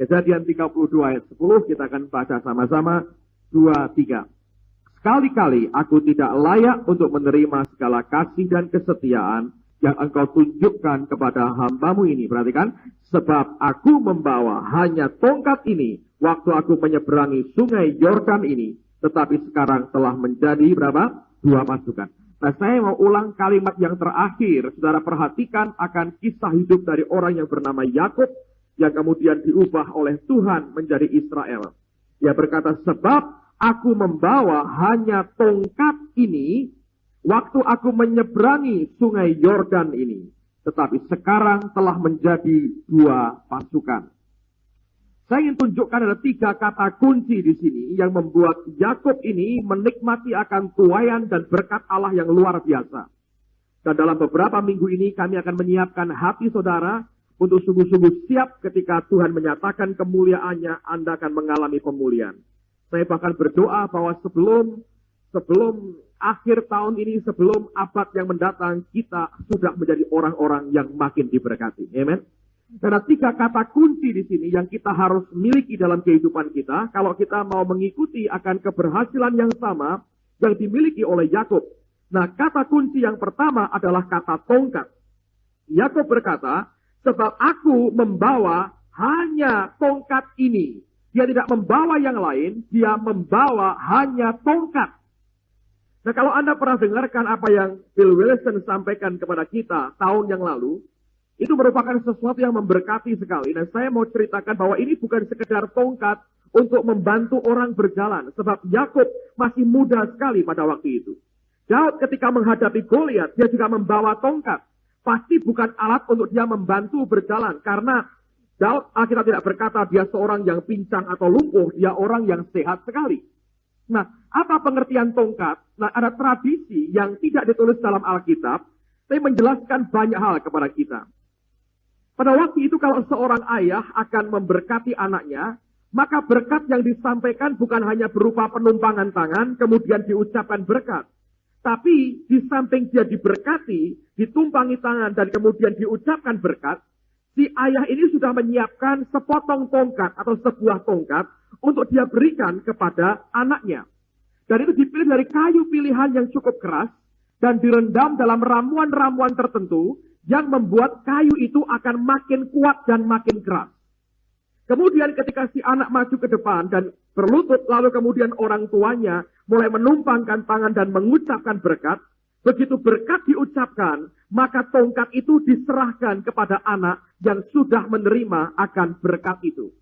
Kejadian 32 ayat 10, kita akan baca sama-sama. 2, 3. Sekali-kali aku tidak layak untuk menerima segala kasih dan kesetiaan yang engkau tunjukkan kepada hambamu ini. Perhatikan, sebab aku membawa hanya tongkat ini waktu aku menyeberangi sungai Yordan ini, tetapi sekarang telah menjadi berapa? 2 pasukan. Nah, saya mau ulang kalimat yang terakhir. Saudara perhatikan akan kisah hidup dari orang yang bernama Yakub, yang kemudian diubah oleh Tuhan menjadi Israel. Dia berkata, sebab aku membawa hanya tongkat ini waktu aku menyeberangi sungai Yordan ini, tetapi sekarang telah menjadi 2 pasukan. Saya ingin tunjukkan ada 3 kata kunci di sini yang membuat Yakub ini menikmati akan tuaian dan berkat Allah yang luar biasa. Dan dalam beberapa minggu ini kami akan menyiapkan hati saudara untuk sungguh-sungguh siap ketika Tuhan menyatakan kemuliaannya, Anda akan mengalami pemulihan. Saya bahkan berdoa bahwa sebelum akhir tahun ini, sebelum abad yang mendatang, kita sudah menjadi orang-orang yang makin diberkati. Amen. Karena 3 kata kunci di sini yang kita harus miliki dalam kehidupan kita, kalau kita mau mengikuti akan keberhasilan yang sama yang dimiliki oleh Yakub. Nah, kata kunci yang pertama adalah kata tongkat. Yakub berkata, sebab aku membawa hanya tongkat ini. Dia tidak membawa yang lain, dia membawa hanya tongkat. Nah, kalau Anda pernah dengarkan apa yang Bill Wilson sampaikan kepada kita tahun yang lalu, itu merupakan sesuatu yang memberkati sekali. Dan saya mau ceritakan bahwa ini bukan sekedar tongkat untuk membantu orang berjalan. Sebab Yakub masih muda sekali pada waktu itu. Daud ketika menghadapi Goliat, dia juga membawa tongkat. Pasti bukan alat untuk dia membantu berjalan. Karena Daud Alkitab tidak berkata dia seorang yang pincang atau lumpuh. Dia orang yang sehat sekali. Nah, apa pengertian tongkat? Nah, ada tradisi yang tidak ditulis dalam Alkitab, tapi menjelaskan banyak hal kepada kita. Pada waktu itu kalau seorang ayah akan memberkati anaknya, maka berkat yang disampaikan bukan hanya berupa penumpangan tangan, kemudian diucapkan berkat. Tapi di samping dia diberkati, ditumpangi tangan dan kemudian diucapkan berkat, si ayah ini sudah menyiapkan sepotong tongkat atau sebuah tongkat untuk dia berikan kepada anaknya. Dan itu dipilih dari kayu pilihan yang cukup keras dan direndam dalam ramuan-ramuan tertentu yang membuat kayu itu akan makin kuat dan makin keras. Kemudian ketika si anak maju ke depan dan berlutut, lalu kemudian orang tuanya mulai menumpangkan tangan dan mengucapkan berkat. Begitu berkat diucapkan, maka tongkat itu diserahkan kepada anak yang sudah menerima akan berkat itu.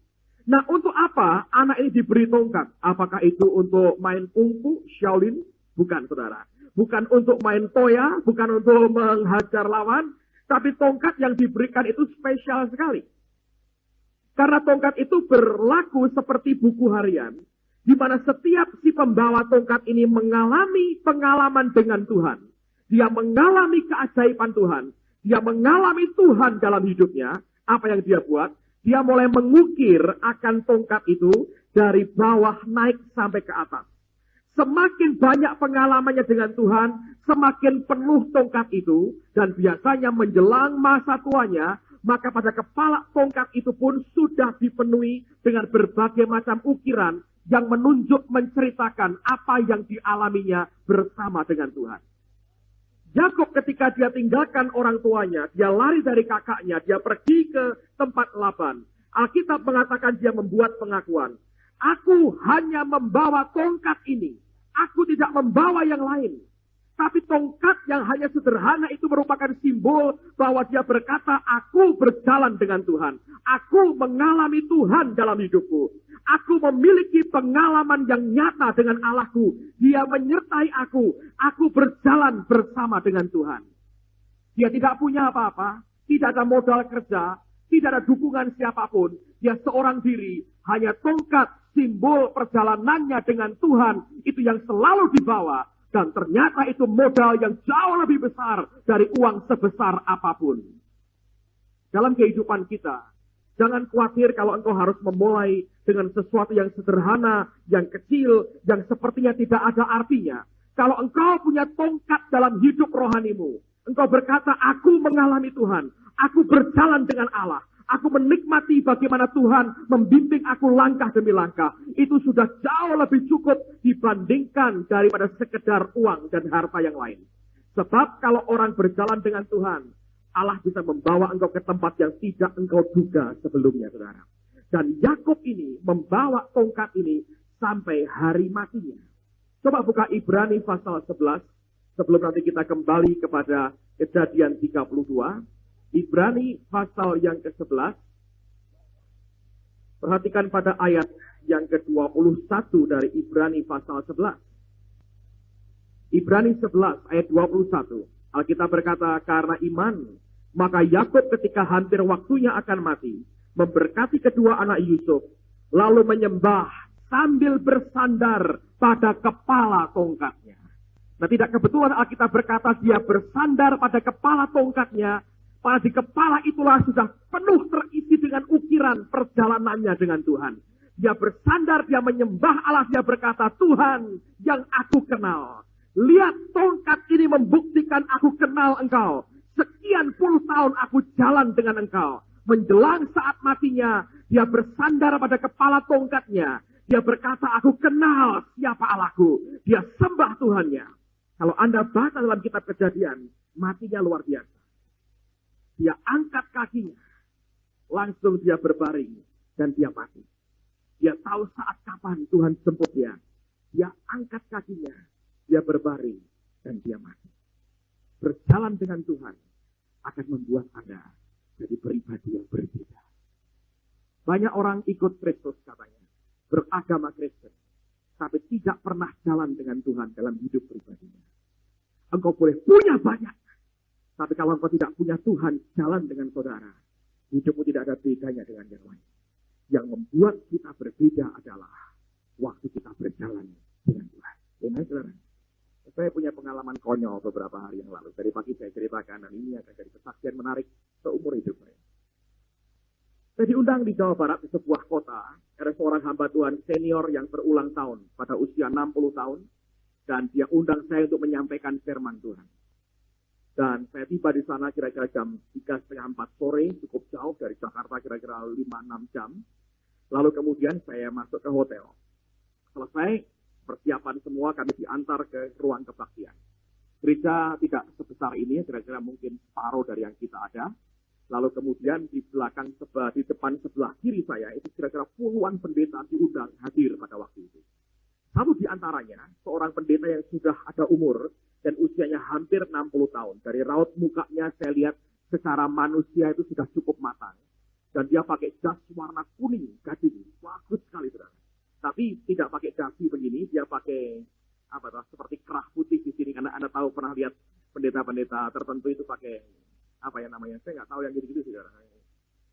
Nah, untuk apa anak ini diberi tongkat? Apakah itu untuk main kungfu, Shaolin? Bukan, saudara. Bukan untuk main toya, bukan untuk menghajar lawan. Tapi tongkat yang diberikan itu spesial sekali. Karena tongkat itu berlaku seperti buku harian, di mana setiap si pembawa tongkat ini mengalami pengalaman dengan Tuhan. Dia mengalami keajaiban Tuhan. Dia mengalami Tuhan dalam hidupnya. Apa yang dia buat? Dia mulai mengukir akan tongkat itu dari bawah naik sampai ke atas. Semakin banyak pengalamannya dengan Tuhan, semakin penuh tongkat itu. Dan biasanya menjelang masa tuanya, maka pada kepala tongkat itu pun sudah dipenuhi dengan berbagai macam ukiran yang menunjuk, menceritakan apa yang dialaminya bersama dengan Tuhan. Yakub ketika dia tinggalkan orang tuanya, dia lari dari kakaknya, dia pergi ke tempat Laban. Alkitab mengatakan dia membuat pengakuan. Aku hanya membawa tongkat ini. Aku tidak membawa yang lain. Tapi tongkat yang hanya sederhana itu merupakan simbol bahwa dia berkata, aku berjalan dengan Tuhan. Aku mengalami Tuhan dalam hidupku. Aku memiliki pengalaman yang nyata dengan Allahku. Dia menyertai aku. Aku berjalan bersama dengan Tuhan. Dia tidak punya apa-apa. Tidak ada modal kerja. Tidak ada dukungan siapapun. Dia seorang diri. Hanya tongkat simbol perjalanannya dengan Tuhan. Itu yang selalu dibawa. Dan ternyata itu modal yang jauh lebih besar dari uang sebesar apapun. Dalam kehidupan kita, jangan khawatir kalau engkau harus memulai dengan sesuatu yang sederhana, yang kecil, yang sepertinya tidak ada artinya. Kalau engkau punya tongkat dalam hidup rohanimu, engkau berkata, aku mengalami Tuhan, aku berjalan dengan Allah, Aku menikmati bagaimana Tuhan membimbing aku langkah demi langkah. Itu sudah jauh lebih cukup dibandingkan daripada sekedar uang dan harta yang lain. Sebab kalau orang berjalan dengan Tuhan, Allah bisa membawa engkau ke tempat yang tidak engkau duga sebelumnya, saudara. Dan Yakub ini membawa tongkat ini sampai hari matinya. Coba buka Ibrani pasal 11, sebelum nanti kita kembali kepada Kejadian 32. Ibrani pasal yang ke-11. Perhatikan pada ayat yang ke-21 dari Ibrani pasal 11. Ibrani 11 ayat 21. Alkitab berkata, karena iman, maka Yakub ketika hampir waktunya akan mati, memberkati kedua anak Yusuf, lalu menyembah sambil bersandar pada kepala tongkatnya. Nah, tidak kebetulan Alkitab berkata dia bersandar pada kepala tongkatnya, pada di kepala itulah sudah penuh terisi dengan ukiran perjalanannya dengan Tuhan. Dia bersandar, dia menyembah Allah, dia berkata, Tuhan yang aku kenal. Lihat tongkat ini membuktikan aku kenal engkau. Sekian puluh tahun aku jalan dengan engkau. Menjelang saat matinya, dia bersandar pada kepala tongkatnya. Dia berkata, aku kenal siapa Allahku. Dia sembah Tuhannya. Kalau Anda baca dalam kitab Kejadian, matinya luar biasa. Dia angkat kakinya, langsung dia berbaring, dan dia mati. Dia tahu saat kapan Tuhan jemput dia. Dia angkat kakinya, dia berbaring, dan dia mati. Berjalan dengan Tuhan akan membuat Anda jadi pribadi yang berbeda. Banyak orang ikut Kristus katanya, beragama Kristen, tapi tidak pernah jalan dengan Tuhan dalam hidup pribadinya. Engkau boleh punya banyak, tapi kalau engkau tidak punya Tuhan jalan dengan saudara, hidupmu tidak ada bedanya dengan yang lain. Yang membuat kita berbeda adalah waktu kita berjalan dengan Tuhan. Ya, saudara. Saya punya pengalaman konyol beberapa hari yang lalu. Dari pagi saya ceritakan, dan ini akan jadi kesaksian menarik seumur hidup saya. Saya diundang di Jawa Barat, di sebuah kota. Ada seorang hamba Tuhan senior yang berulang tahun, pada usia 60 tahun. Dan dia undang saya untuk menyampaikan firman Tuhan. Dan saya tiba di sana kira-kira jam 3:30-4 sore, cukup jauh dari Jakarta, kira-kira 5-6 jam. Lalu kemudian saya masuk ke hotel. Selesai persiapan semua, kami diantar ke ruang kebaktian. Gereja tidak sebesar ini, kira-kira mungkin separuh dari yang kita ada. Lalu kemudian di depan sebelah kiri saya, itu kira-kira puluhan pendeta diundang hadir pada waktu itu. Satu di antaranya, seorang pendeta yang sudah ada umur, dan usianya hampir 60 tahun. Dari raut mukanya saya lihat secara manusia itu sudah cukup matang. Dan dia pakai jas warna kuning, gading. Bagus sekali, saudara. Tapi tidak pakai dasi begini, dia pakai seperti kerah putih di sini. Karena Anda tahu pernah lihat pendeta-pendeta tertentu itu pakai apa ya namanya? Saya nggak tahu yang gitu-gitu, saudara.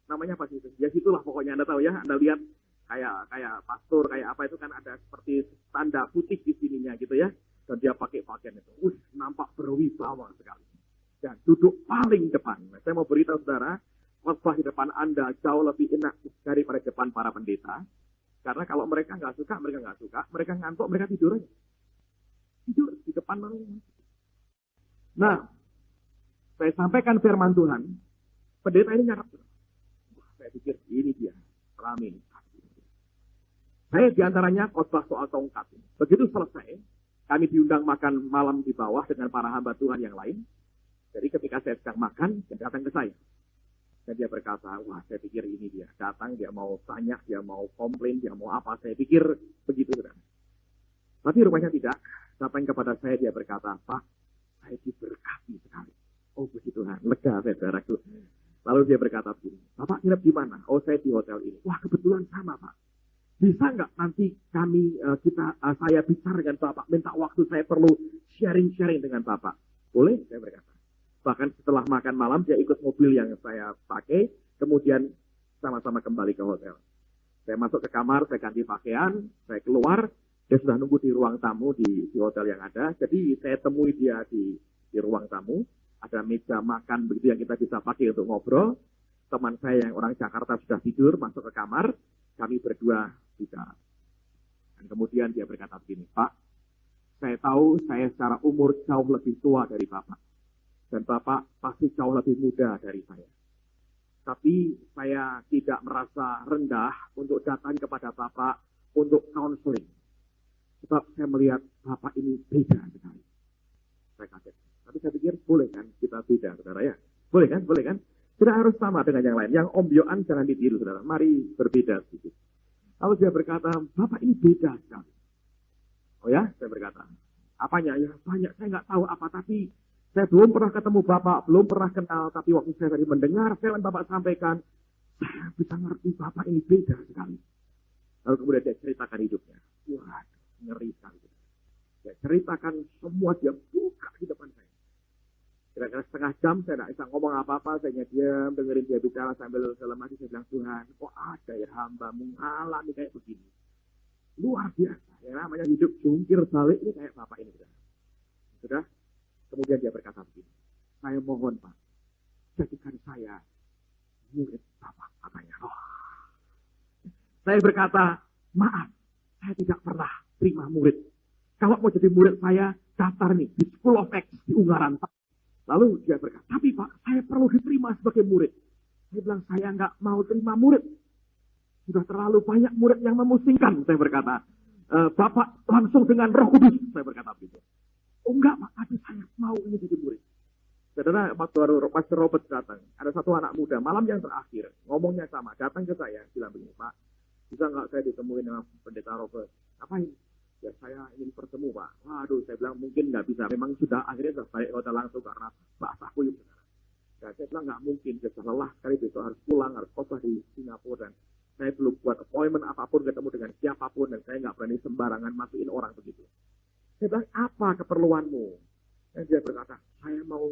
Namanya apa sih itu? Ya situlah pokoknya Anda tahu ya. Anda lihat kayak pastor, kayak apa itu kan ada seperti tanda putih di sininya gitu ya. Dan dia pakai pakaian itu. Nampak berwibawa sekali. Dan duduk paling depan. Nah, saya mau beritahu saudara, khotbah di depan Anda jauh lebih enak daripada depan para pendeta. Karena kalau mereka nggak suka, mereka nggak suka. Mereka ngantuk, mereka tidur aja. Tidur di depan mereka. Nah, saya sampaikan firman Tuhan. Pendeta ini nyarap. Wah, saya pikir ini dia. Amin. Saya diantaranya khotbah soal tongkat. Begitu selesai, kami diundang makan malam di bawah dengan para hamba Tuhan yang lain. Jadi ketika saya sedang makan, dia datang ke saya. Dan dia berkata, wah saya pikir ini dia. Datang, dia mau tanya, dia mau komplain, dia mau apa. Saya pikir begitu. Tapi rupanya tidak. Datang kepada saya, dia berkata, Pak, saya diberkati sekali. Oh puji Tuhan, lega saya saudaraku. Lalu dia berkata begini, Bapak nginep di mana? Oh saya di hotel ini. Wah kebetulan sama Pak. Bisa nggak nanti saya bicara dengan Bapak, minta waktu, saya perlu sharing-sharing dengan Bapak. Boleh? Saya berkata. Bahkan setelah makan malam, dia ikut mobil yang saya pakai, kemudian sama-sama kembali ke hotel. Saya masuk ke kamar, saya ganti pakaian, saya keluar, dia sudah nunggu di ruang tamu di hotel yang ada. Jadi saya temui dia di ruang tamu, ada meja makan begitu yang kita bisa pakai untuk ngobrol. Teman saya yang orang Jakarta sudah tidur, masuk ke kamar, kami berdua bicara. Dan kemudian dia berkata begini, Pak, saya tahu saya secara umur jauh lebih tua dari Bapak. Dan Bapak pasti jauh lebih muda dari saya. Tapi saya tidak merasa rendah untuk datang kepada Bapak untuk counseling. Sebab saya melihat Bapak ini beda sekali. Saya kaget. Tapi saya pikir boleh kan kita beda, saudara ya? Boleh kan? Boleh kan? Tidak harus sama dengan yang lain. Yang ombyoan jangan ditiru, saudara. Mari berbeda sedikit. Lalu dia berkata, Bapak ini beda sekali. Oh ya, saya berkata. Apanya? Ya banyak, saya nggak tahu apa. Tapi saya belum pernah ketemu Bapak, belum pernah kenal. Tapi waktu saya tadi mendengar firman Bapak sampaikan, saya bisa ngerti Bapak ini beda sekali. Lalu kemudian dia ceritakan hidupnya. Wah, ngeri sekali. Dia ceritakan semua, dia buka di depan saya. Kira-kira setengah jam saya tidak bisa ngomong apa-apa, saya diam, dengerin dia bicara sambil dalam hati saya bilang, Tuhan, kok ada ya hamba-Mu mengalami kayak begini. Luar biasa, ya namanya hidup jungkir balik ini kayak Bapak ini. Sudah, kemudian dia berkata begini, saya mohon Pak, jadikan saya murid Bapak, katanya. Oh. Saya berkata, maaf, saya tidak pernah terima murid. Kalau mau jadi murid saya, daftar nih di School of X di Ungaran. Lalu dia berkata, tapi Pak, saya perlu diterima sebagai murid. Saya bilang, saya nggak mau terima murid. Sudah terlalu banyak murid yang memusingkan, saya berkata. Bapak langsung dengan Roh Kudus, saya berkata begitu. Oh enggak Pak, tapi saya mau ini jadi murid. Saudara, Pastor Robert datang. Ada satu anak muda, malam yang terakhir, ngomongnya sama, datang ke saya, bilang begini, Pak, bisa nggak saya ditemuin dengan pendeta Robert? Apa ini? Ya saya ingin bertemu Pak. Waduh, saya bilang mungkin nggak bisa. Memang sudah akhirnya sudah balik kota langsung karena bahasa kuyup. Dan saya bilang nggak mungkin. Saya sudah lelah sekali besok harus pulang, harus khotbah di Singapura. Dan saya belum buat appointment apapun ketemu dengan siapapun. Dan saya nggak berani sembarangan masukin orang begitu. Saya bilang, apa keperluanmu? Dan dia berkata, saya mau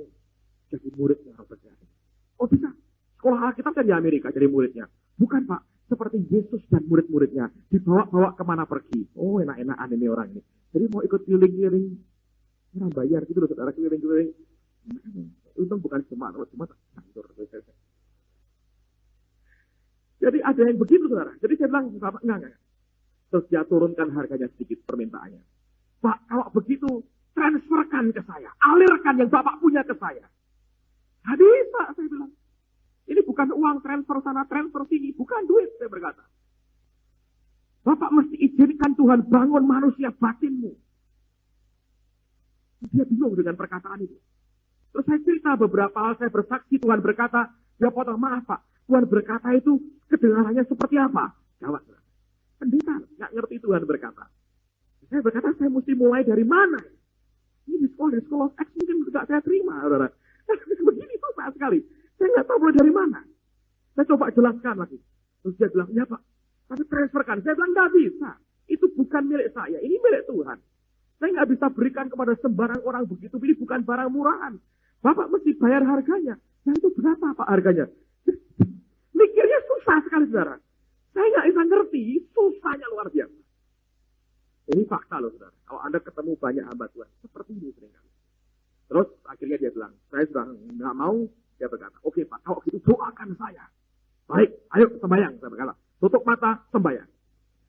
jadi muridnya Robert Jarry. Oh bisa. Sekolah Alkitab kan di Amerika jadi muridnya. Bukan Pak. Seperti Yesus dan murid-muridnya dibawa-bawa kemana pergi. Oh enak-enakan ini orang ini. Jadi mau ikut keliling-keliling. Orang bayar gitu loh saudara, keliling-keliling. Untung bukan jemaat. Jadi ada yang begitu saudara. Jadi saya bilang, enggak. Terus dia turunkan harganya sedikit permintaannya. Pak kalau begitu transferkan ke saya. Alirkan yang Bapak punya ke saya. Nggak bisa saya bilang. Ini bukan uang transfer sana, transfer sini. Bukan duit, saya berkata. Bapak mesti izinkan Tuhan bangun manusia batinmu. Dia bingung dengan perkataan itu. Terus saya cerita beberapa hal, saya bersaksi Tuhan berkata, ya potong maaf Pak. Tuhan berkata itu kedengarannya seperti apa? Jawab. Pendeta, nggak ngerti Tuhan berkata. Saya berkata, saya mesti mulai dari mana? Ini di sekolah X mungkin tidak saya terima. Saudara. Begini susah sekali. Saya nggak tahu mulai dari mana. Saya coba jelaskan lagi. Terus dia bilang, ya Pak, tapi transferkan. Saya bilang, nggak bisa. Itu bukan milik saya. Ini milik Tuhan. Saya nggak bisa berikan kepada sembarang orang begitu. Ini bukan barang murahan. Bapak mesti bayar harganya. Nah itu berapa Pak harganya? Mikirnya susah sekali, saudara. Saya nggak bisa ngerti. Susahnya luar biasa. Ini fakta loh, saudara. Kalau Anda ketemu banyak hamba Tuhan, seperti ini seringkali. Terus akhirnya dia bilang, saya sudah nggak mau. Dia berkata, oke Pak, kalau gitu doakan saya. Baik, ayo sembahyang. Saya berkata, tutup mata, sembahyang.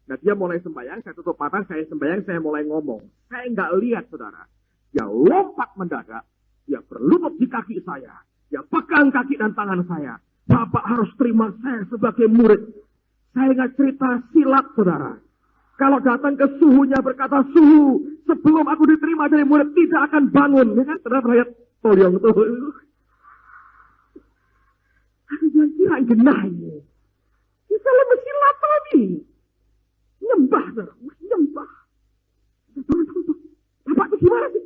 Nah dia mulai sembahyang, saya tutup mata, saya sembahyang, saya mulai ngomong. Saya nggak lihat saudara. Dia lompat mendadak, dia berlutut di kaki saya. Dia pegang kaki dan tangan saya. Bapak harus terima saya sebagai murid. Saya nggak cerita silat saudara. Kalau datang ke suhunya berkata, suhu, sebelum aku diterima dari murid tidak akan bangun. Ya kan, saudara melihat tolyong itu. Aku bilang, kira genah ini. Kita lebih silat lagi. Nyembah, saudara. Nyembah. Bapak itu gimana sih?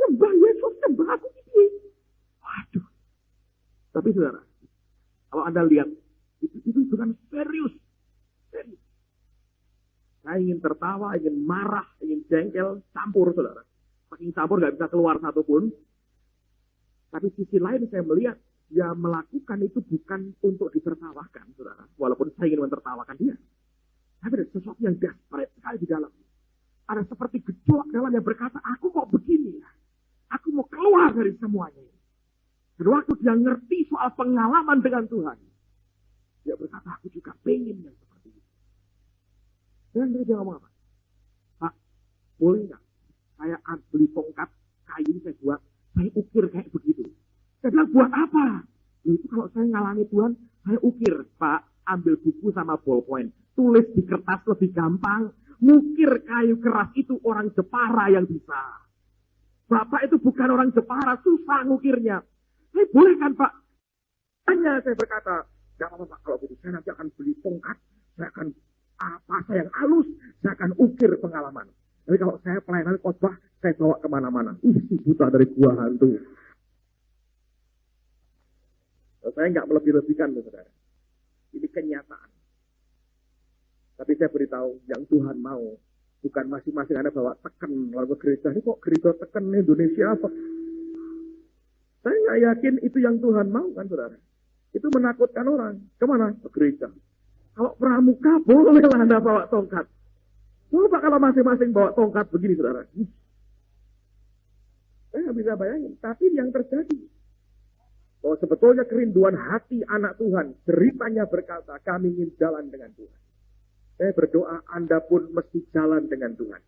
Nyembah Yesus, nyembah aku ini. Waduh. Tapi saudara, kalau Anda lihat, itu bukan serius. Serius. Saya ingin tertawa, ingin marah, ingin jengkel, campur saudara. Saking campur gak bisa keluar satupun. Tapi sisi lain saya melihat, dia melakukan itu bukan untuk ditertawakan, saudara. Walaupun saya ingin mentertawakan dia. Tapi ada sesuatu yang desperate sekali di dalam. Ada seperti gejolak dalam yang berkata, aku kok begini ya? Aku mau keluar dari semuanya. Dan waktu dia ngerti soal pengalaman dengan Tuhan, dia berkata, aku juga pengen yang seperti itu. Dan dia ngomong apa? Pak, boleh nggak? Saya beli tongkat kayu, saya buat, saya ukir kayak begitu. Saya bilang, buat apa? Itu kalau saya ngalami Tuhan, saya ukir, Pak, ambil buku sama ballpoint, tulis di kertas lebih gampang. Ngukir kayu keras itu orang Jepara yang bisa. Bapak itu bukan orang Jepara, susah ngukirnya. Boleh kan, Pak? Hanya saya berkata, gak apa-apa Pak, kalau gitu saya nanti akan beli tongkat, saya akan saya yang halus, saya akan ukir pengalaman. Tapi kalau saya pelayanan khotbah, saya bawa kemana-mana. Si buta dari gua hantu. Saya nggak melebih-lebihkan, saudara. Ini kenyataan. Tapi saya beritahu, yang Tuhan mau, bukan masing-masing Anda bawa teken lalu ke gereja. Ini kok gereja teken Indonesia apa? Saya nggak yakin itu yang Tuhan mau kan, saudara. Itu menakutkan orang. Kemana? Ke gereja. Kalau pramuka, bolehlah Anda bawa tongkat. Coba kalau masing-masing bawa tongkat begini, saudara. Saya nggak bisa bayangin. Tapi yang terjadi, bahwa sebetulnya kerinduan hati anak Tuhan, ceritanya berkata, kami ingin jalan dengan Tuhan. Saya berdoa, Anda pun mesti jalan dengan Tuhan.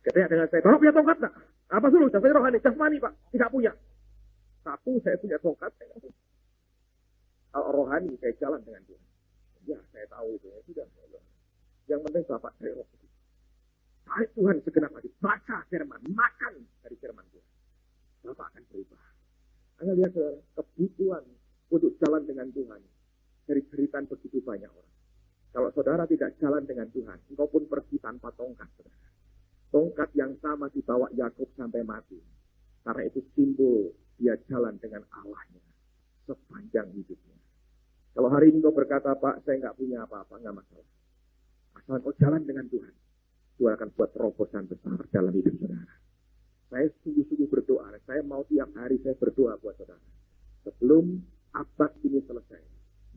Katanya dengan saya, Bapak punya tongkat tak? Apa suruh? Saya rohani, jasmani Pak, tidak punya. Satu, saya punya tongkat, saya nggak punya. Kalau rohani, saya jalan dengan Tuhan. Ya, saya tahu itu. Ya, sudah. Yang penting Bapak saya roh. Tarik Tuhan segenap hati. Baca firman, makan dari firman Tuhan. Bapak akan berubah. Anda lihat kebutuhan untuk jalan dengan Tuhan. Dari jeritan begitu banyak orang. Kalau saudara tidak jalan dengan Tuhan, engkau pun pergi tanpa tongkat. Saudara. Tongkat yang sama dibawa Yakub sampai mati. Karena itu simbol dia jalan dengan Allahnya sepanjang hidupnya. Kalau hari ini kau berkata, Pak, saya nggak punya apa-apa, nggak masalah. Asal kau jalan dengan Tuhan, Tuhan akan buat terobosan besar dalam hidup saudara. Saya sungguh-sungguh berdoa, saya mau tiap hari saya berdoa buat saudara. Sebelum abad ini selesai,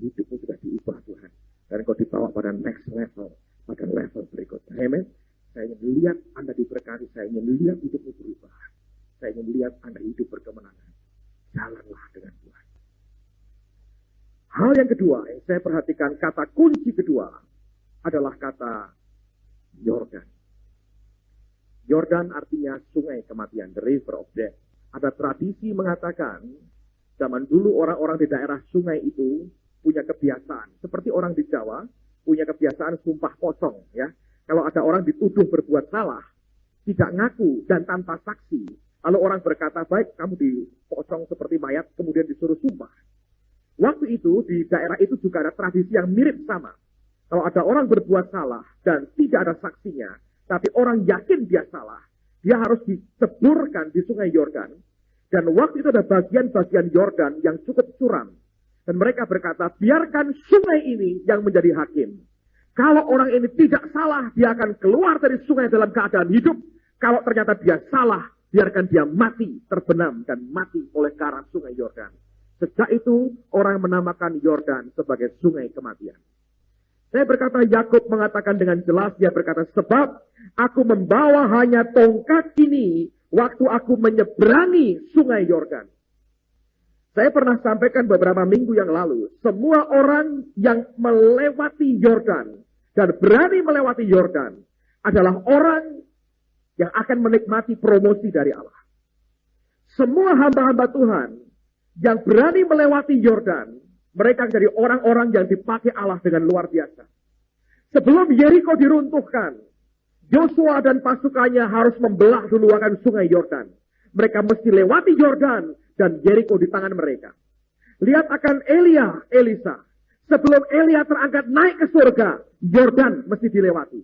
hidupmu sudah diubah Tuhan. Dan kau dibawa pada next level, pada level berikutnya. Amen. Saya ingin lihat Anda diberkati, saya ingin lihat hidupmu berubah. Saya ingin lihat Anda hidup berkemenangan. Jalanlah dengan Tuhan. Hal yang kedua, yang saya perhatikan, kata kunci kedua adalah kata Yordan. Yordan artinya sungai kematian, the river of death. Ada tradisi mengatakan, zaman dulu orang-orang di daerah sungai itu punya kebiasaan. Seperti orang di Jawa, punya kebiasaan sumpah kosong. Ya. Kalau ada orang dituduh berbuat salah, tidak ngaku dan tanpa saksi. Lalu orang berkata, baik kamu dipocong seperti mayat, kemudian disuruh sumpah. Waktu itu, di daerah itu juga ada tradisi yang mirip sama. Kalau ada orang berbuat salah dan tidak ada saksinya, tapi orang yakin dia salah, dia harus diteburkan di sungai Yordan. Dan waktu itu ada bagian-bagian Yordan yang cukup curam. Dan mereka berkata, biarkan sungai ini yang menjadi hakim. Kalau orang ini tidak salah, dia akan keluar dari sungai dalam keadaan hidup. Kalau ternyata dia salah, biarkan dia mati, terbenam dan mati oleh karang sungai Yordan. Sejak itu, orang menamakan Yordan sebagai sungai kematian. Saya berkata, Yakub mengatakan dengan jelas, dia berkata, sebab aku membawa hanya tongkat ini waktu aku menyeberangi sungai Yordan. Saya pernah sampaikan beberapa minggu yang lalu, semua orang yang melewati Yordan dan berani melewati Yordan adalah orang yang akan menikmati promosi dari Allah. Semua hamba-hamba Tuhan yang berani melewati Yordan, mereka jadi orang-orang yang dipakai Allah dengan luar biasa. Sebelum Yeriko diruntuhkan, Yosua dan pasukannya harus membelah dulu akan sungai Yordan. Mereka mesti lewati Yordan dan Yeriko di tangan mereka. Lihat akan Elisa. Sebelum Elia terangkat naik ke surga, Yordan mesti dilewati.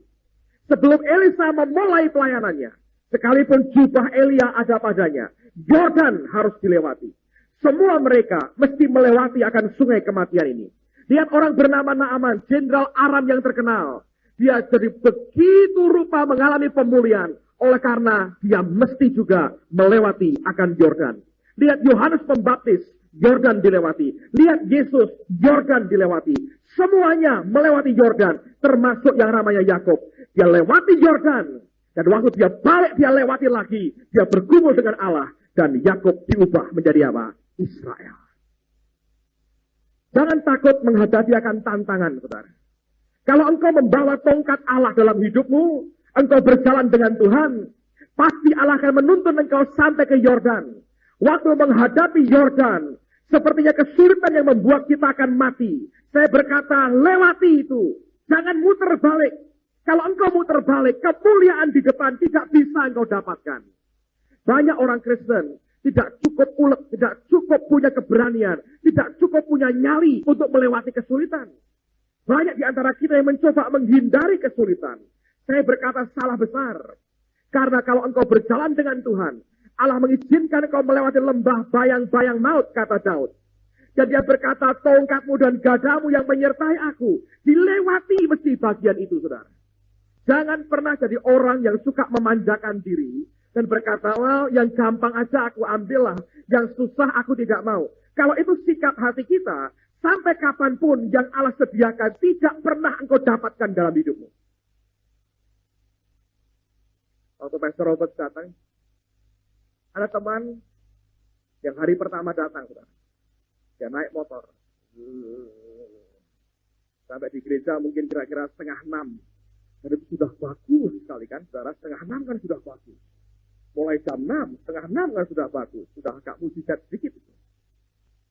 Sebelum Elisa memulai pelayanannya, sekalipun jubah Elia ada padanya, Yordan harus dilewati. Semua mereka mesti melewati akan sungai kematian ini. Lihat orang bernama Naaman, jenderal Aram yang terkenal. Dia jadi begitu rupa mengalami pemulihan. Oleh karena dia mesti juga melewati akan Yordan. Lihat Yohanes Pembaptis, Yordan dilewati. Lihat Yesus, Yordan dilewati. Semuanya melewati Yordan, termasuk yang namanya Yakub. Dia lewati Yordan. Dan waktu dia balik, dia lewati lagi. Dia bergumul dengan Allah. Dan Yakub diubah menjadi apa? Israel. Jangan takut menghadapi akan tantangan, saudara. Kalau engkau membawa tongkat Allah dalam hidupmu, engkau berjalan dengan Tuhan, pasti Allah akan menuntun engkau sampai ke Yordan. Waktu menghadapi Yordan, sepertinya kesulitan yang membuat kita akan mati. Saya berkata, lewati itu. Jangan muter balik. Kalau engkau muter balik, kemuliaan di depan tidak bisa engkau dapatkan. Banyak orang Kristen tidak cukup ulet, tidak cukup punya keberanian, tidak cukup punya nyali untuk melewati kesulitan. Banyak di antara kita yang mencoba menghindari kesulitan. Saya berkata salah besar. Karena kalau engkau berjalan dengan Tuhan, Allah mengizinkan engkau melewati lembah bayang-bayang maut, kata Daud. Dan dia berkata, tongkatmu dan gadamu yang menyertai aku. Dilewati mesti bagian itu, saudara. Jangan pernah jadi orang yang suka memanjakan diri. Dan berkata, well, yang gampang aja aku ambillah. Yang susah aku tidak mau. Kalau itu sikap hati kita, sampai kapanpun yang Allah sediakan tidak pernah engkau dapatkan dalam hidupmu. Waktu Pastor Robert datang, ada teman yang hari pertama datang, saudara. Dia naik motor. Sampai di gereja mungkin kira-kira 5:30. Dan itu sudah bagus sekali kan, saudara. 5:30 kan sudah bagus. Mulai jam 6, 5:30 kan sudah bagus. Sudah agak mujizat sedikit.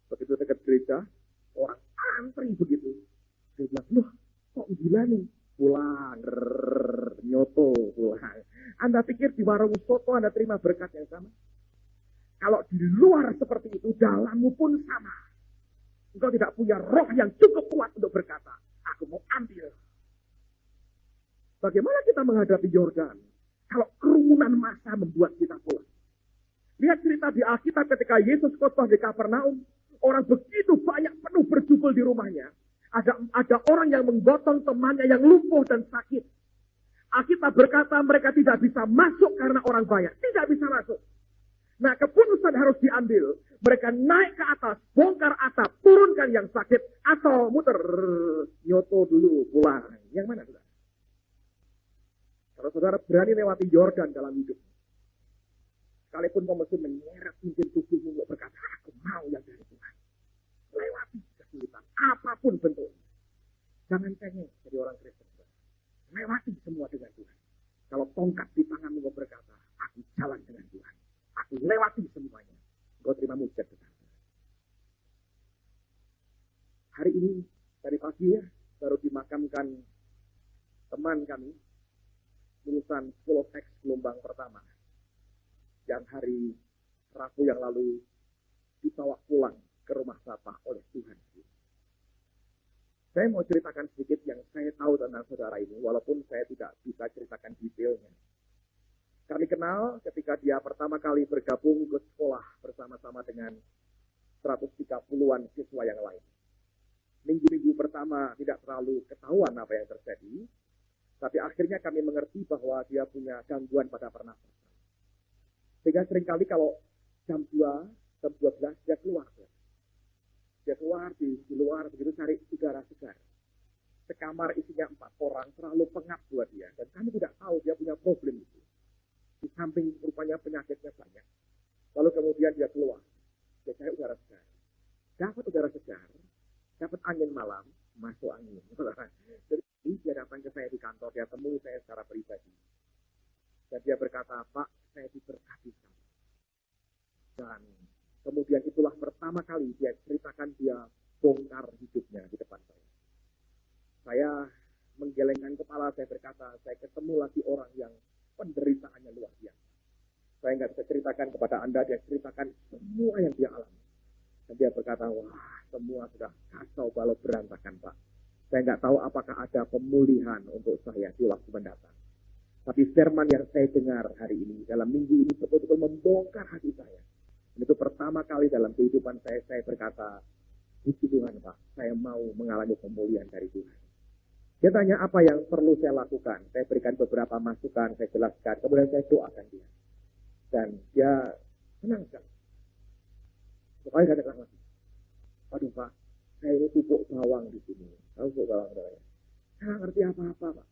Begitu dekat gereja, orang antri begitu. Dia bilang, loh kok gila nih? Pulang, nyoto, pulang. Anda pikir di warung soto Anda terima berkat yang sama? Kalau di luar seperti itu, dalammu pun sama. Engkau tidak punya roh yang cukup kuat untuk berkata, aku mau ambil. Bagaimana kita menghadapi Yordan? Kalau kerumunan massa membuat kita pulang. Lihat cerita di Alkitab ketika Yesus khotbah di Kapernaum. Orang begitu banyak penuh berjubel di rumahnya. Ada orang yang menggotong temannya yang lumpuh dan sakit. Alkitab berkata mereka tidak bisa masuk karena orang banyak. Tidak bisa masuk. Nah, keputusan harus diambil. Mereka naik ke atas, bongkar atap, turunkan yang sakit, atau muter, nyoto dulu, pulang. Yang mana, saudara? Kalau saudara berani lewati Yordan dalam hidup, sekalipun kau mesti menyeret cincin tubuhmu untuk berkata, aku mau yang dari Tuhan. Lewati kesulitan, apapun bentuknya. Jangan cengeng jadi orang Kristen. Lewati semua dengan Tuhan. Kalau tongkat di tanganmu kau berkata, aku jalan dengan Tuhan. Aku lewati semuanya. Kau terima mujizat besar. Hari ini, dari pagi ya, baru dimakamkan teman kami, lulusan School of Acts gelombang pertama, yang hari Rabu yang lalu dibawa pulang ke rumah Bapa oleh Tuhan. Saya mau ceritakan sedikit yang saya tahu tentang saudara ini, walaupun saya tidak bisa ceritakan detailnya. Kami kenal ketika dia pertama kali bergabung ke sekolah bersama-sama dengan 130-an siswa yang lain. Minggu-minggu pertama tidak terlalu ketahuan apa yang terjadi, tapi akhirnya kami mengerti bahwa dia punya gangguan pada pernafasan. Sehingga seringkali kalau jam 2, jam 12 dia keluar. Dia keluar di luar begitu cari udara segar. Sekamar isinya 4 orang, terlalu pengap buat dia. Dan kami tidak tahu dia punya problem itu. Di samping rupanya penyakitnya banyak. Lalu kemudian dia keluar. Dia cari udara segar. Dapat udara segar, dapat angin malam, masuk angin. Jadi dia datang ke saya di kantor, dia temui saya secara pribadi. Dan dia berkata, Pak, saya diberkati sekali. Dan kemudian itulah pertama kali dia ceritakan dia bongkar hidupnya di depan saya. Saya menggelengkan kepala, saya berkata, saya ketemu lagi orang yang penderitaannya luar biasa. Saya nggak bisa ceritakan kepada Anda, dia ceritakan semua yang dia alami. Dan dia berkata, wah, semua sudah kacau balau berantakan, Pak. Saya nggak tahu apakah ada pemulihan untuk saya di waktu mendatang. Tapi firman yang saya dengar hari ini, dalam minggu ini betul-betul membongkar hati saya. Dan itu pertama kali dalam kehidupan saya berkata, puji Tuhan Pak, saya mau mengalami pemulihan dari Tuhan. Dia tanya apa yang perlu saya lakukan. Saya berikan beberapa masukan, saya jelaskan. Kemudian saya doakan dia. Dan dia senang sekali. Pokoknya katakan lagi, aduh Pak, saya ini pupuk bawang di sini. Tahu pupuk bawang saya? Saya nggak ngerti apa-apa Pak.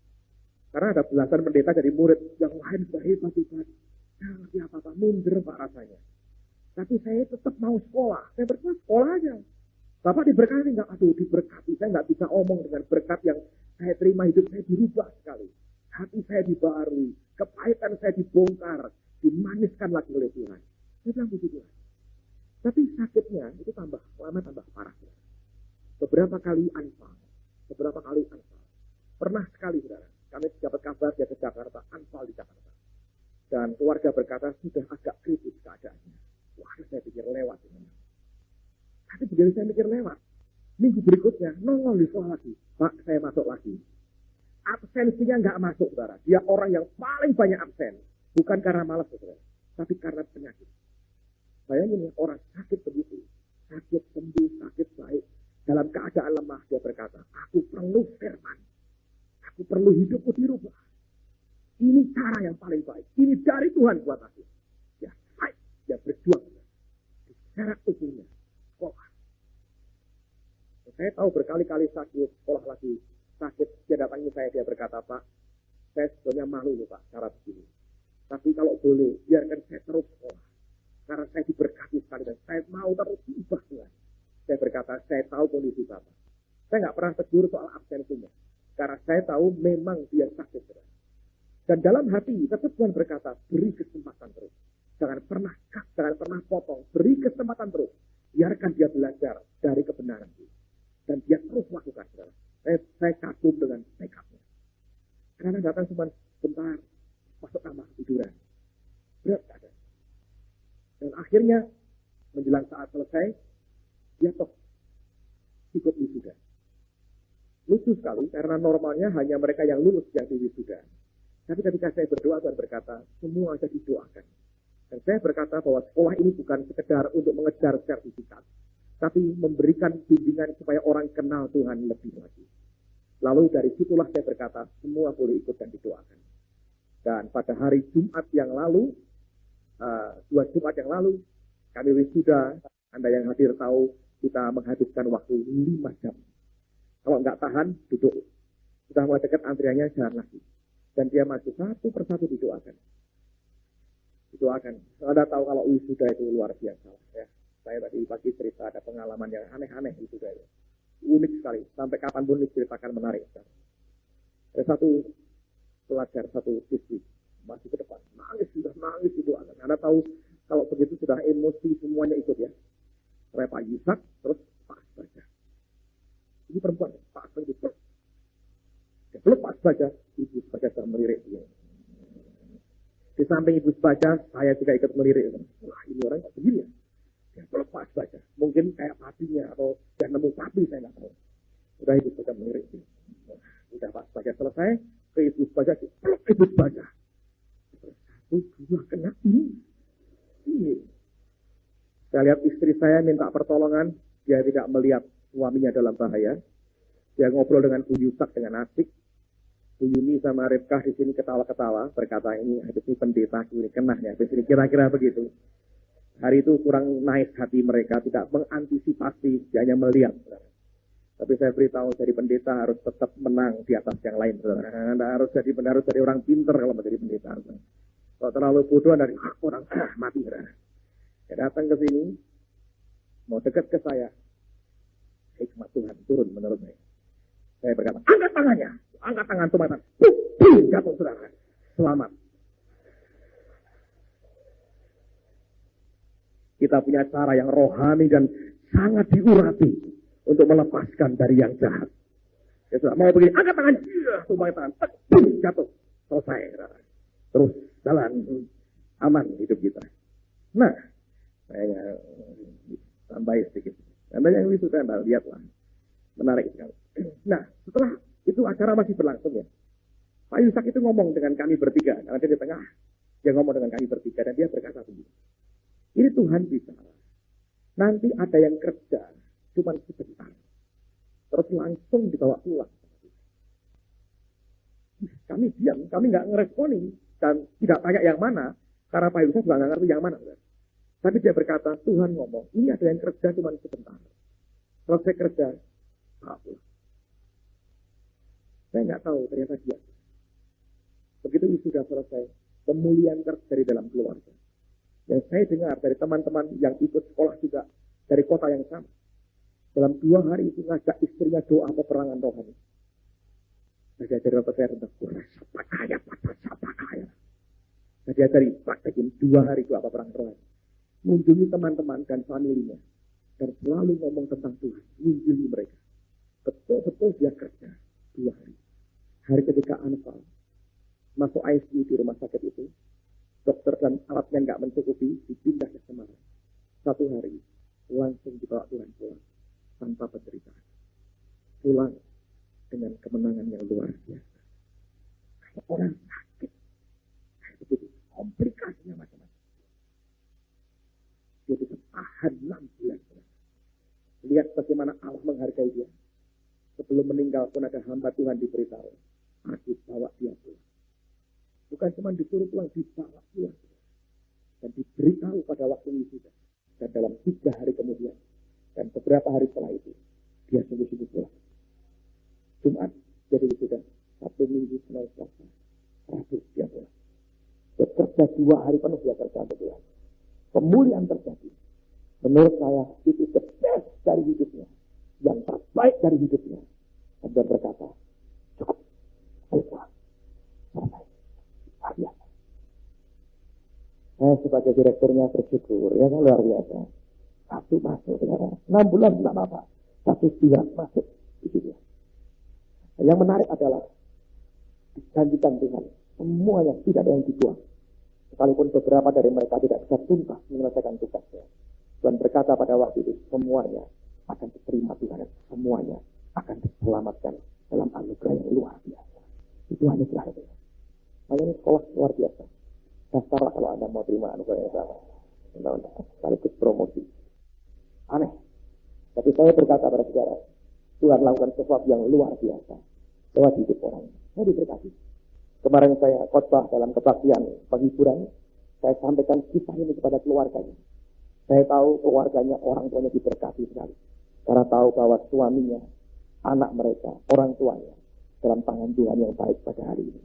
Karena ada belasan pendeta dari murid yang lain sudah hebat. Saya nggak ngerti apa-apa, minder Pak rasanya. Tapi saya tetap mau sekolah. Saya berkata sekolah aja. Bapak diberkati nggak? Aduh diberkati. Saya nggak bisa omong dengan berkat yang saya terima, hidup saya dirubah sekali. Hati saya dibaharui. Kepahitan saya dibongkar. Dimaniskan lagi oleh Tuhan. Saya bilang puji Tuhan. Tapi sakitnya itu tambah lama tambah parah. Beberapa kali anfal. Pernah sekali, saudara, kami dapat kabar dia ke Jakarta, anfal di Jakarta. Dan keluarga berkata, sudah agak kritis keadaannya. Wah, saya pikir lewat. Tapi begitu saya pikir lewat, minggu berikutnya, nongol di sekolah lagi. Pak, saya masuk lagi. Absensinya nggak masuk, saudara. Dia orang yang paling banyak absen. Bukan karena malas, saudara. Tapi karena penyakit. Bayangin ya, orang sakit begitu. Sakit sembuh, sakit baik. Dalam keadaan lemah, dia berkata, aku perlu firman. Aku perlu hidupku dirubah. Ini cara yang paling baik. Ini dari Tuhan buat aku. Ya, baik. Dia berjuang. Secara tubuhnya. Sekolah. Saya tahu berkali-kali sakit, sekolah lagi. Sakit, dia datangi saya, dia berkata, Pak, saya sebenarnya malu loh Pak, cara begini. Tapi kalau boleh, biarkan saya terus sekolah. Karena saya diberkati sekali dan saya mau terus diubah Tuhan. Saya berkata, saya tahu kondisi Bapak. Saya nggak pernah tegur soal absensinya. Karena saya tahu memang dia sakit. Dan dalam hati, tetap Tuhan berkata, beri kesempatan terus. Jangan pernah potong. Beri kesempatan terus. Biarkan dia belajar dari kebenaran itu. Dan dia terus lakukan. Saya kagum dengan tekadnya. Karena datang cuma sebentar, masuk kamar tiduran. Berat ada. Dan akhirnya menjelang saat selesai, dia toh ikut wisuda. Lucu sekali, karena normalnya hanya mereka yang lulus yang di wisuda. Tapi ketika saya berdoa, Tuhan berkata, semua jadi doakan. Dan saya berkata bahwa sekolah ini bukan sekedar untuk mengejar sertifikat, tapi memberikan bimbingan supaya orang kenal Tuhan lebih lagi. Lalu dari situlah saya berkata, semua boleh ikut dan didoakan. Dan pada hari Jumat yang lalu, 2 Jumat yang lalu, kami wisuda. Anda yang hadir tahu, kita menghabiskan waktu 5 jam. Kalau nggak tahan, duduk. Sudah mulai dekat antriannya, jalan lagi. Dan dia maju satu persatu didoakan. Didoakan. Anda tahu kalau wisuda itu luar biasa. Ya. Saya tadi pagi cerita ada pengalaman yang aneh-aneh wisuda itu. Unik sekali. Sampai kapanpun diceritakan menarik. Ada satu pelajar, satu siswi masih ke depan. Nangis didoakan. Anda tahu kalau begitu sudah emosi semuanya ikut ya. Saya Pak Yusak, terus Pak Asbaja. Ini perempuan, Pak Asbaja. Belum Pak Asbaja, Ibu Asbaja sudah melirik. Di samping Ibu Asbaja, saya juga ikut melirik. Wah, ini orang kok begini ya. Ya belum Pak Asbaja. Mungkin kayak papinya atau dia nemu papi, saya nggak tahu. Udah Ibu Asbaja melirik. Udah Pak Asbaja selesai, ke Ibu Asbaja, peluk Ibu Asbaja. Dua kena ini. Saya lihat istri saya minta pertolongan, dia tidak melihat suaminya dalam bahaya. Dia ngobrol dengan Bu Yusak dengan asik. Bu Yuni sama Rifkah di sini ketawa-ketawa, berkata ini habis ini pendeta ini kena ya, habis ini kira-kira begitu. Hari itu kurang naik hati mereka, tidak mengantisipasi, dia hanya melihat. Tapi saya beritahu dari pendeta harus tetap menang di atas yang lain. Anda harus jadi orang pintar kalau menjadi pendeta. Kalau terlalu bodoh dari orang mati. Dia datang ke sini, mau dekat ke saya. Hikmat Tuhan turun menurut saya. Saya berkata, angkat tangannya. Angkat tangan Tuhan. Jatuh saudara. Selamat. Kita punya cara yang rohani dan sangat diurapi untuk melepaskan dari yang jahat. Ya sudah, mau begini, angkat tangannya. Tumpang tangan. Jatuh. Selesai. Terus jalan aman hidup kita. Nah, saya tambahin sedikit. Anda yang wisuda, Anda lihatlah. Menarik sekali. Nah, setelah itu acara masih berlangsung ya. Pak Yusak itu ngomong dengan kami bertiga. Karena dia di tengah. Dia ngomong dengan kami bertiga. Dan dia berkata begini. Ini Tuhan bicara. Nanti ada yang kerja. Cuma sebentar. Terus langsung dibawa pulang. Kami diam. Kami nggak ngeresponi. Dan tidak tanya yang mana. Karena Pak Yusak juga nggak ngerti yang mana. Tapi dia berkata, Tuhan ngomong. Ini ada yang kerja cuma sebentar. Selesai kerja. Pulang. Saya nggak tahu ternyata dia. Begitu sudah selesai, pemulihan terjadi dalam keluarga. Yang saya dengar dari teman-teman yang ikut sekolah juga dari kota yang sama. Dalam 2 hari itu ngajak istrinya doa peperangan rohani. Saya diajari apa saya rendah, siapa kaya. Saya diajari praktekin 2 hari doa peperangan rohani. mengunjungi teman-teman dan familinya, dan selalu ngomong tentang Tuhan, mengunjungi mereka. Betul-betul dia kerja 2 hari. Hari ketika Anfal masuk ICU di rumah sakit itu, dokter dan alatnya nggak mencukupi, dipindah ke Semarang. 1 hari, langsung dibawa Tuhan pulang, tanpa penderitaan. Pulang dengan kemenangan yang luar biasa. Kalau orang sakit, begitu, komplikasinya macam-macam. Dia bisa tahan 6 bulan. Lihat bagaimana Allah menghargai dia. Sebelum meninggal pun ada hamba Tuhan diberitahu, aku bawa dia pulang. Bukan cuma disuruh pulang, dibawa pulang. Dan diberitahu pada waktu wisuda. Dan dalam 3 hari kemudian, dan beberapa hari setelah itu, dia sungguh-sungguh pulang. Jumat jadi wisuda, Sabtu, Minggu, Senin, Selasa, Rabu dia pulang. Bekerja 2 hari penuh dia kerja untuk Tuhan. Pemulihan terjadi. Menurut saya itu the best dari hidupnya, yang terbaik dari hidupnya. Dan dia berkata, cukup, ayo pulang, selesai. Biasa. Saya sebagai direkturnya bersyukur, ya kan, luar biasa. 1 masuk, 6 bulan tidak apa-apa. 1 bulan masuk, itu dia. Yang menarik adalah dijanjikan Tuhan, semuanya tidak ada yang dibuang. Sekalipun beberapa dari mereka tidak bisa tuntas menyelesaikan tugasnya. Tuhan berkata pada waktu itu, semuanya akan diterima Tuhan. Semuanya akan diselamatkan dalam anugerah yang luar biasa. Itu anugerah itu. Makanya sekolah luar biasa. Dasarlah kalau Anda mau terima anugerah yang sama. Sekaligus promosi. Aneh. Tapi saya berkata pada saudara, Tuhan lakukan sesuatu yang luar biasa lewat hidup orang. Saya diberkati. Kemarin saya khotbah dalam kebaktian penghiburan. Saya sampaikan kisah ini kepada keluarganya. Saya tahu keluarganya, orang tuanya diberkati sekali. Karena tahu bahwa suaminya, anak mereka, orang tuanya dalam tangan Tuhan yang baik pada hari ini.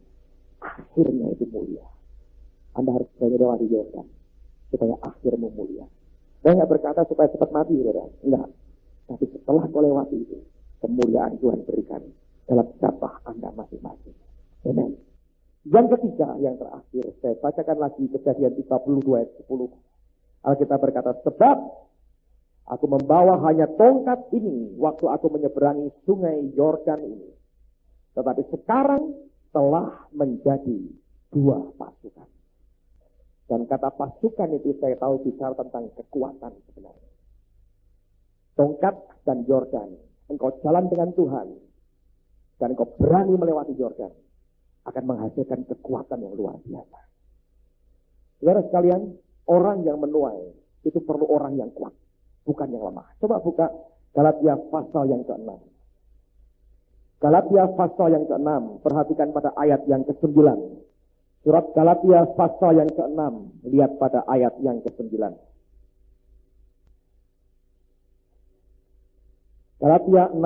Akhirnya itu mulia. Anda harus belajar lewat Yordan supaya akhirmu mulia. Saya nggak berkata supaya cepat mati, saudara. Enggak. Tapi setelah kau lewati itu, kemuliaan Tuhan berikan dalam jatah Anda masing-masing. Amen. Yang ketiga, yang terakhir, saya bacakan lagi Kejadian 32 ayat 10. Alkitab berkata, sebab aku membawa hanya tongkat ini waktu aku menyeberangi sungai Yordan ini. Tetapi sekarang telah menjadi 2 pasukan. Dan kata pasukan itu saya tahu bicara tentang kekuatan sebenarnya. Tongkat dan Yordan. Engkau jalan dengan Tuhan. Dan engkau berani melewati Yordan. Akan menghasilkan kekuatan yang luar biasa. Saudara sekalian, orang yang menuai itu perlu orang yang kuat, bukan yang lemah. Coba buka Galatia pasal yang ke-6. Galatia pasal yang ke-6, perhatikan pada ayat yang ke-9. Surat Galatia pasal yang ke-6, lihat pada ayat yang ke-9. Galatia 6,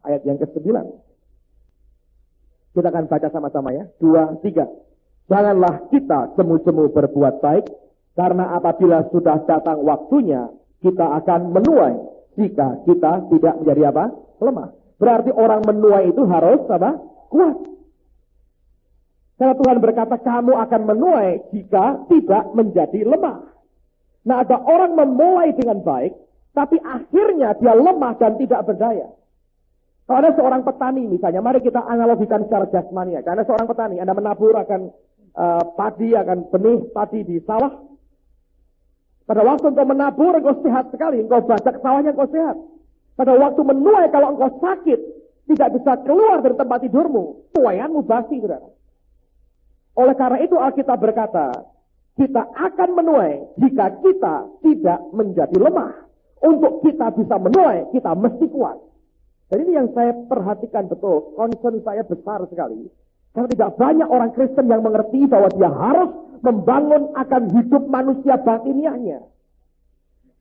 ayat yang ke-9. Kita akan baca sama-sama ya. 2, 3. Janganlah kita semu-semu berbuat baik, karena apabila sudah datang waktunya, kita akan menuai jika kita tidak menjadi apa? Lemah. Berarti orang menuai itu harus apa? Kuat. Karena Tuhan berkata, kamu akan menuai jika tidak menjadi lemah. Nah, ada orang memulai dengan baik, tapi akhirnya dia lemah dan tidak berdaya. Kalau ada seorang petani misalnya, mari kita analogikan secara jasmani ya. Karena seorang petani, Anda menabur akan padi, akan benih padi di sawah. Pada waktu engkau menabur, engkau sehat sekali. Engkau bajak sawahnya, engkau sehat. Pada waktu menuai, kalau engkau sakit, tidak bisa keluar dari tempat tidurmu, tuaianmu basi, saudara. Oleh karena itu Alkitab berkata, kita akan menuai jika kita tidak menjadi lemah. Untuk kita bisa menuai, kita mesti kuat. Dan ini yang saya perhatikan betul, concern saya besar sekali. Karena tidak banyak orang Kristen yang mengerti bahwa dia harus membangun akan hidup manusia batiniahnya.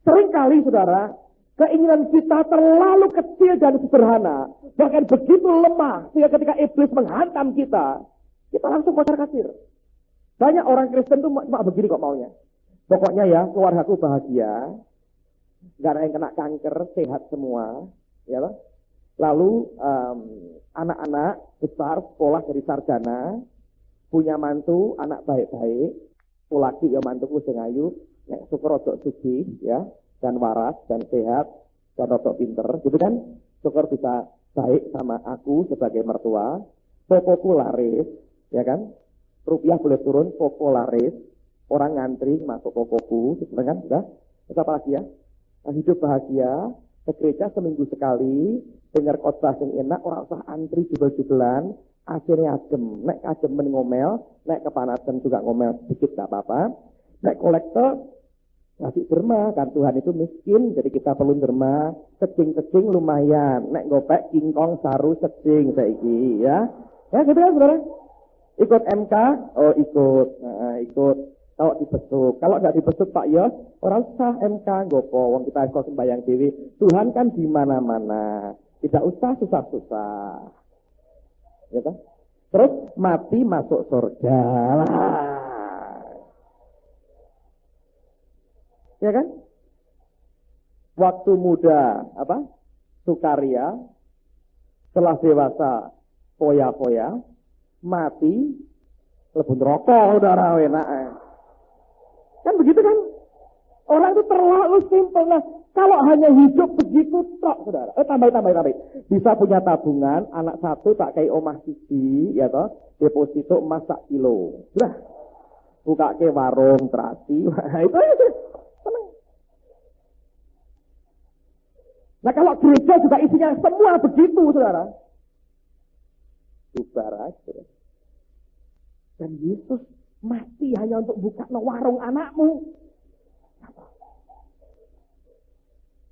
Seringkali saudara, keinginan kita terlalu kecil dan sederhana. Bahkan begitu lemah, sehingga ketika iblis menghantam kita langsung kocar-kacir. Banyak orang Kristen itu cuma begini kok maunya. Pokoknya ya, keluargaku bahagia. Gak ada yang kena kanker, sehat semua. Ya loh. Lalu anak-anak besar sekolah dari sarjana, punya mantu, anak baik-baik, laki ya mantuku sing ayu, nek syukur rada sugih ya, dan waras dan sehat dan rada pinter, gitu kan? Syukur bisa baik sama aku sebagai mertua, popoku laris, ya kan? Rupiah boleh turun, popo laris, orang ngantri masuk popoku, gitu kan? Sudah, terus apa lagi ya? Nah, hidup bahagia, ke gereja seminggu sekali, dengar khotbah yang enak, orang usah antri jubel-jubelan, akhirnya adem, nek adem ngomel, nek kepanasan juga ngomel sedikit gak apa-apa, nek kolektor ngasih derma, kan Tuhan itu miskin, jadi kita perlu derma, secing-secing lumayan, nek gopek kingkong saru secing saiki ya, ya gitu ya saudara, ikut MK, oh ikut, nah, ikut, kalau dibesuk, kalau nggak dibesuk Pak Yos, orang usah MK gopo, wong kita kok sembahyang dewi, Tuhan kan di mana-mana, tidak usah susah-susah. Ya kan? Terus mati masuk surga lah. Ya kan? Waktu muda apa? Sukaria, setelah dewasa poya-poya, mati lebih rokok udara enak. Kan begitu kan? Orang itu terlalu simpel. Nah, kalau hanya hidup begitu tok, saudara. Tambah. Bisa punya tabungan, anak satu tak kayak omah siji, ya toh, deposito emas sak kilo. Sudah, buka ke warung terasi, itu seneng. Nah, kalau gereja juga isinya semua begitu, saudara. Bubar aja. Dan Yesus mati hanya untuk buka warung anakmu.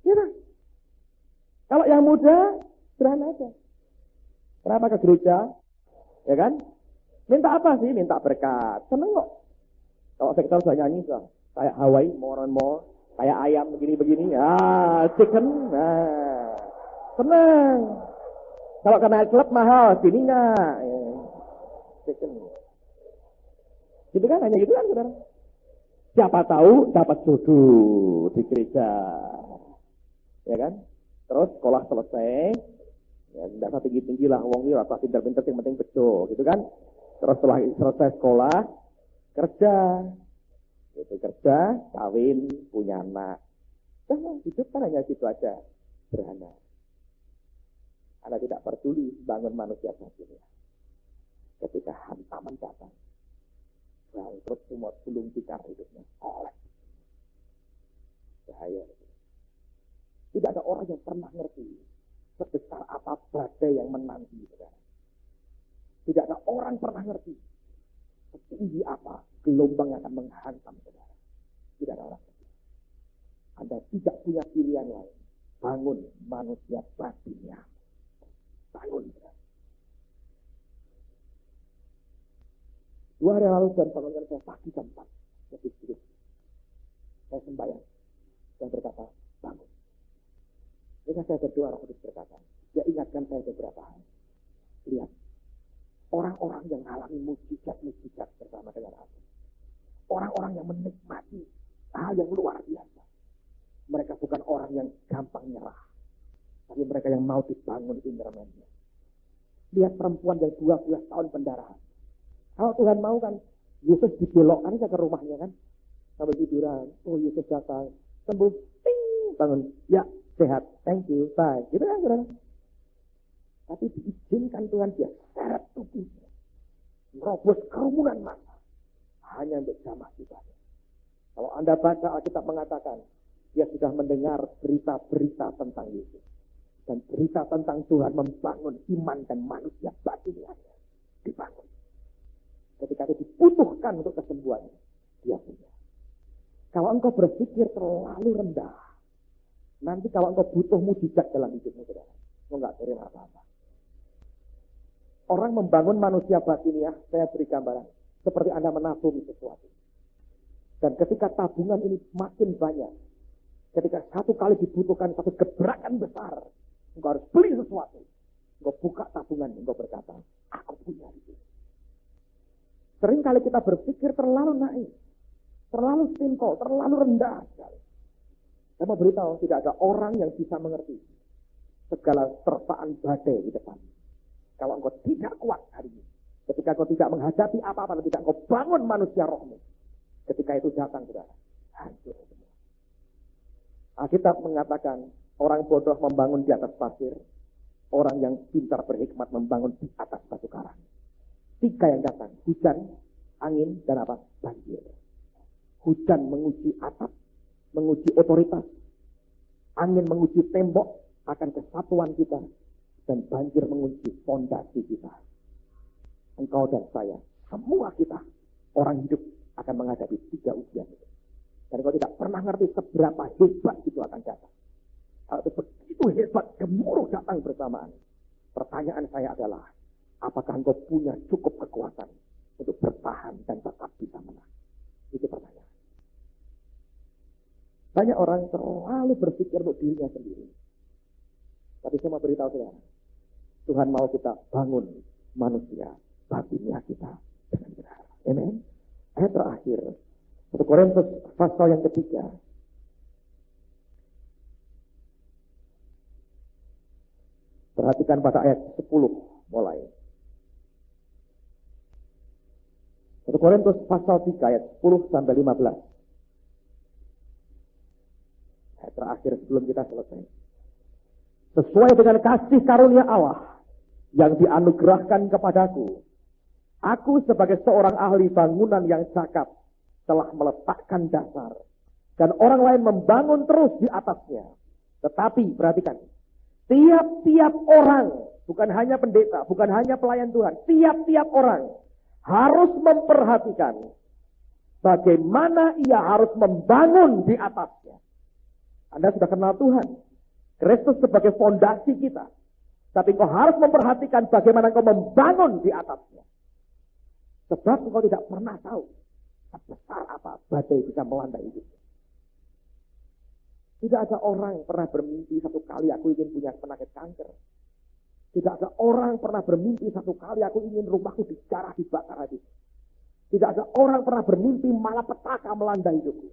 Ya kan? Kalau yang muda, sederhana aja. Kenapa ke gereja? Ya kan? Minta apa sih? Minta berkat. Seneng kok. Kalau sektor sudah nyanyi, kayak Hawaii, more and more. Kayak ayam begini-begini. Ah, chicken. Nah, seneng. Kalau kena klub mahal, sini enggak. Ya. Chicken. Gitu kan? Hanya gitu kan, saudara? Siapa tahu dapat jodoh di gereja. Ya kan? Terus sekolah selesai, ya tidak usah tinggi-tinggi lah, wong ini rasa pinter-pinter yang penting bejo, gitu kan? Terus setelah selesai sekolah, kerja, gitu, kerja, kawin, punya anak. Nah, hidup kan hanya gitu aja, sederhana. Anda tidak peduli bangun manusia batinnya. Ketika hantaman datang, bangkrut semua gulung tikar hidupnya, oleh bahaya. Tidak ada orang yang pernah ngerti sebesar apa badai yang menanti. Tidak ada orang pernah ngerti setinggi apa gelombang yang akan menghantam saudara. Tidak ada orang ngerti. Anda tidak punya pilihan lain. Bangun manusia batinnya. Bangun. 2 hari lalu dan bangunkan saya pagi jam 4. Lebih sedikit. Saya sembahyang. Dan berkata, bangun. Ketika saya berdoa, Roh Kudus berkata, dia ingatkan saya beberapa hal. Lihat, orang-orang yang mengalami mujizat-mujizat bersama dengan aku. Orang-orang yang menikmati hal yang luar biasa. Mereka bukan orang yang gampang nyerah. Tapi mereka yang mau dibangun innerman-nya. Lihat perempuan yang 12 tahun pendarahan. Kalau Tuhan mau kan, Yesus dibelokkan ke rumahnya kan. Sampai tiduran, oh Yesus datang, sembuh, ting, bangun, ya. Sehat, thank you, bye. Gitu kan, saudara. Tapi diizinkan Tuhan dia seret tubuhnya. Merobos kerumunan massa. Hanya untuk jamaah ibadah. Kalau Anda baca Alkitab mengatakan, dia sudah mendengar berita-berita tentang Yesus. Dan berita tentang Tuhan membangun iman dan manusia batinnya. Dibangun. Ketika itu dibutuhkan untuk kesembuhannya, dia punya. Kalau engkau berpikir terlalu rendah, nanti kalau engkau butuh mujizat dalam hidupmu, saudara, engkau nggak terima apa-apa. Orang membangun manusia batiniah, saya beri gambaran, seperti Anda menabung sesuatu. Dan ketika tabungan ini makin banyak, ketika satu kali dibutuhkan satu gebrakan besar, engkau harus beli sesuatu. Engkau buka tabungan, engkau berkata, aku punya itu. Sering kali kita berpikir terlalu naif, terlalu simpel, terlalu rendah sekali. Saya mau beritahu, tidak ada orang yang bisa mengerti segala terpaan badai di depan. Kalau engkau tidak kuat hari ini, ketika engkau tidak menghadapi apa-apa, dan tidak engkau bangun manusia rohmu, ketika itu datang, saudara, hancur semua. Alkitab mengatakan orang bodoh membangun di atas pasir, orang yang pintar berhikmat membangun di atas batu karang. 3 yang datang, hujan, angin, dan apa? Banjir. Hujan menguji atap, menguji otoritas. Angin menguji tembok akan kesatuan kita. Dan banjir menguji fondasi kita. Engkau dan saya, semua kita, orang hidup akan menghadapi 3 ujian itu. Dan engkau tidak pernah ngerti seberapa hebat itu akan datang. Kalau itu begitu hebat, gemuruh datang bersamaan. Pertanyaan saya adalah, apakah engkau punya cukup kekuatan untuk bertahan dan tetap bisa menang? Itu pertanyaan. Banyak orang terlalu berpikir untuk dirinya sendiri. Tapi saya mau beritahu saudara, Tuhan mau kita bangun manusia batinnya kita dengan benar. Amen. Ayat terakhir, 1 Korintus pasal yang ketiga. Perhatikan pada ayat 10 mulai. 1 Korintus pasal 3 ayat 10 sampai 15. Ayat terakhir sebelum kita selesai. Sesuai dengan kasih karunia Allah yang dianugerahkan kepadaku, aku sebagai seorang ahli bangunan yang cakap telah meletakkan dasar, dan orang lain membangun terus di atasnya. Tetapi perhatikan, tiap-tiap orang, bukan hanya pendeta, bukan hanya pelayan Tuhan, tiap-tiap orang harus memperhatikan bagaimana ia harus membangun di atasnya. Anda sudah kenal Tuhan, Kristus sebagai fondasi kita. Tapi engkau harus memperhatikan bagaimana engkau membangun di atasnya. Sebab engkau tidak pernah tahu sebesar apa badai bisa melanda hidup. Tidak ada orang pernah bermimpi satu kali aku ingin punya penyakit kanker. Tidak ada orang pernah bermimpi satu kali aku ingin rumahku dijarah dibakar habis. Tidak ada orang pernah bermimpi malapetaka melanda hidupku.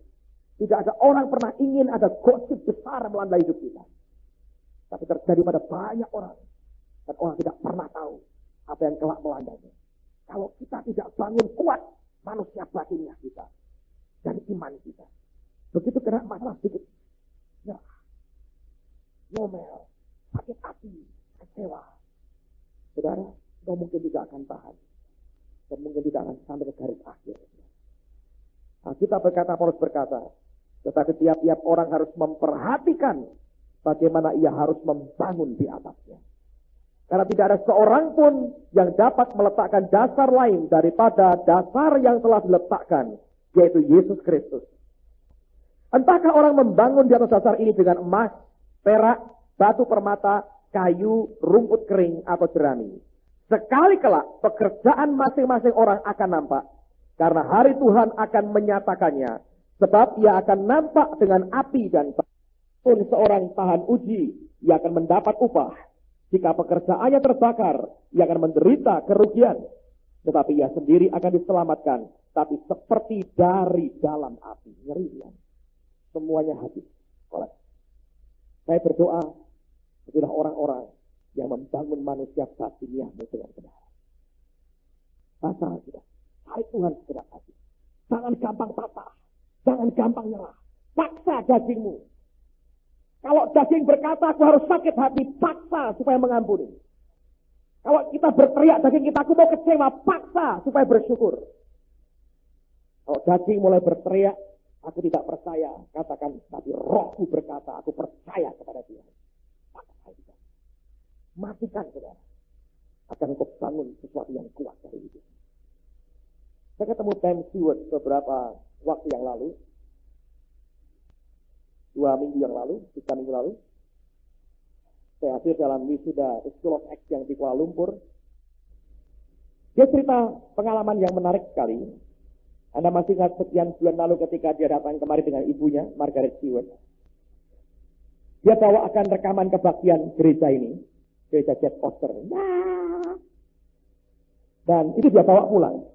Tidak ada orang pernah ingin ada gosip besar melanda hidup kita. Tapi terjadi pada banyak orang. Dan orang tidak pernah tahu apa yang kelak melandanya. Kalau kita tidak bangun kuat manusia batinnya kita. Dan iman kita. Begitu kena masalah sedikit. Ya. Ngomel. Sakit hati. Kecewa. Saudara, kau mungkin tidak akan tahan. Dan mungkin tidak akan sampai ke garis akhir. Nah, kita berkata, Paulus berkata, tetapi tiap-tiap orang harus memperhatikan bagaimana ia harus membangun di atasnya. Karena tidak ada seorang pun yang dapat meletakkan dasar lain daripada dasar yang telah diletakkan, yaitu Yesus Kristus. Entahkah orang membangun di atas dasar ini dengan emas, perak, batu permata, kayu, rumput kering, atau jerami. Sekali kelak pekerjaan masing-masing orang akan nampak, karena hari Tuhan akan menyatakannya. Sebab ia akan nampak dengan api dan pun seorang tahan uji, ia akan mendapat upah. Jika pekerjaannya terbakar, ia akan menderita kerugian. Tetapi ia sendiri akan diselamatkan, tapi seperti dari dalam api. Ngeri ya. Semuanya habis. Saya berdoa, itulah orang-orang yang membangun manusia batiniahmu dengan benar. Pasal kita, cari Tuhan segera hati. Jangan gampang patah. Jangan gampang nyerah. Paksa dagingmu. Kalau daging berkata, aku harus sakit hati, paksa supaya mengampuni. Kalau kita berteriak, daging kita, aku mau kecewa, paksa supaya bersyukur. Kalau daging mulai berteriak, aku tidak percaya, katakan, tapi rohku berkata, aku percaya kepada Tuhan. Paksa kita. Matikan, saudara. Akan engkau bangun sesuatu yang kuat dari hidup. Saya ketemu Ben Stewart beberapa waktu yang lalu. 2 minggu yang lalu, 3 minggu lalu. Saya hadir dalam wisuda School of Acts yang di Kuala Lumpur. Dia cerita pengalaman yang menarik sekali. Anda masih ingat sekian bulan lalu ketika dia datang kemari dengan ibunya, Margaret Stewart. Dia bawakan rekaman kebaktian gereja ini. Gereja Jet Foster. Dan itu dia bawa pulang.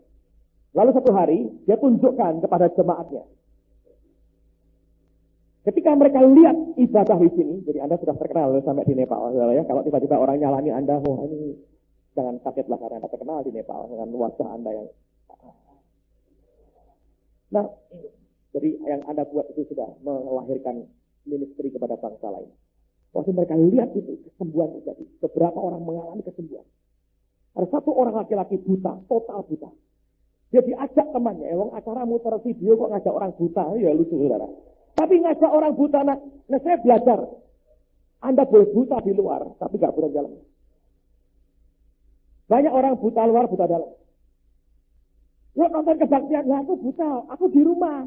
Lalu satu hari, dia tunjukkan kepada jemaatnya. Ketika mereka lihat ibadah di sini, jadi Anda sudah terkenal sampai di Nepal, ya. Kalau tiba-tiba orang nyalami Anda, oh ini jangan kagetlah karena Anda terkenal di Nepal dengan wajah Anda yang. Nah, Jadi yang Anda buat itu sudah melahirkan ministry kepada bangsa lain. Waktu mereka lihat itu, kesembuhan terjadi. Beberapa orang mengalami kesembuhan. Ada satu orang laki-laki buta, total buta. Dia diajak temannya, acara muter video kok ngajak orang buta, ya lucu saudara. Tapi ngajak orang buta, nah saya belajar. Anda boleh buta di luar, tapi gak buta dalam. Banyak orang buta luar, buta dalam. Lo nonton kebaktian, ya aku buta, aku di rumah.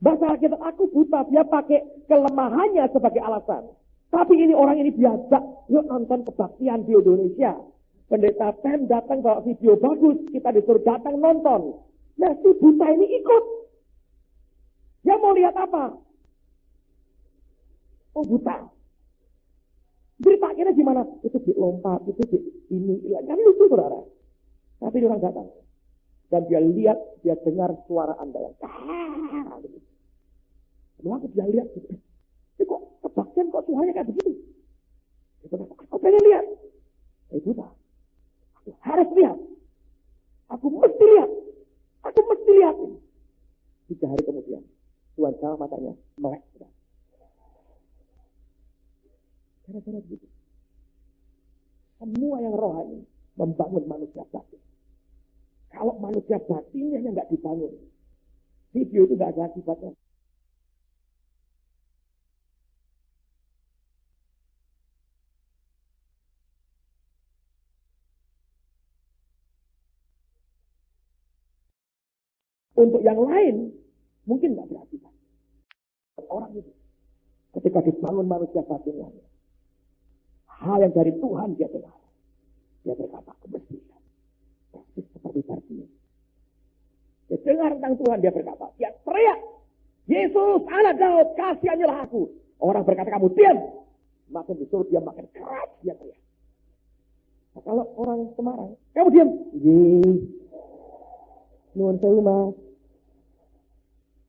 Bahasa kita, aku buta, dia pakai kelemahannya sebagai alasan. Tapi orang ini diajak, yuk nonton kebaktian di Indonesia. Pendeta Pen datang bawa video bagus, kita disuruh datang nonton. Nah si buta ini ikut. Dia mau lihat apa? Oh buta. Ceritanya gimana? Itu dilompat, itu ini. Kan lucu saudara. Tapi dia orang datang. Dan dia lihat, dia dengar suara Anda yang lalu dia lihat. Ini kok kebaktian kok suaranya kayak begitu? Aku pengen lihat. Buta. Aku harus lihat. Aku mesti lihat. Aku mesti lihat. 3 hari kemudian. Tuhan sama matanya melek. Cara-cara begitu. Semua yang rohani membangun manusia batin. Kalau manusia batinnya nggak dibangun, video itu nggak ada akibatnya. Untuk yang lain, mungkin nggak berakibat. Orang itu, ketika dibangun manusia batinnya, hal yang dari Tuhan dia dengar. Dia berkata, aku mesti lihat. Persis seperti Bartimeus. Dia dengar tentang Tuhan, dia berkata, dia teriak, Yesus, anak Daud, kasihanilah aku. Orang berkata, kamu diam. Makin disuruh dia makin keras, dia teriak. Nah, kalau orang Semarang, kamu diam. Nuhun sewu mas.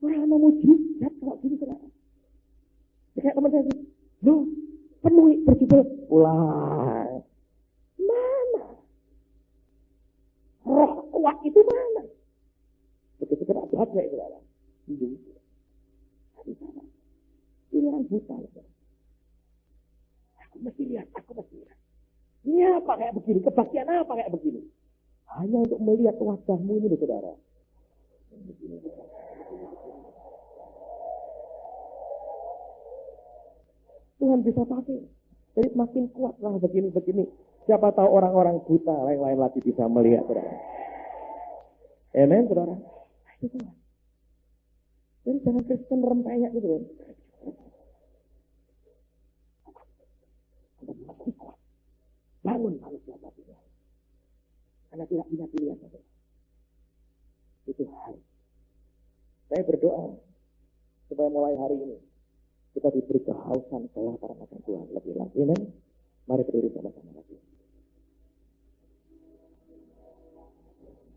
Orang mau mujizat kalau gitu saudara. Kayak teman saya, loh, penuhi berjubel pulang. Mana? Roh kuat itu mana? Begitu kena baca itu saudara. Ini orang buta. Aku mesti lihat. Ini apa kayak begini? Kebaktian apa kayak begini? Hanya untuk melihat wajahmu ini, saudara. Tuhan bisa pakai. Jadi makin kuatlah begini. Siapa tahu orang-orang buta lain-lain lagi bisa melihat, saudara. Amen, saudara. Itu Tuhan. Jadi jangan Kristen rempeyek gitu kan. Bangun manusia batinnya. Karena tidak punya pilihan. Itu hari. Saya berdoa supaya mulai hari ini kita diberi kehausan kelaparan akan Tuhan lebih lagi. Amen. Mari berdiri sama-sama lagi.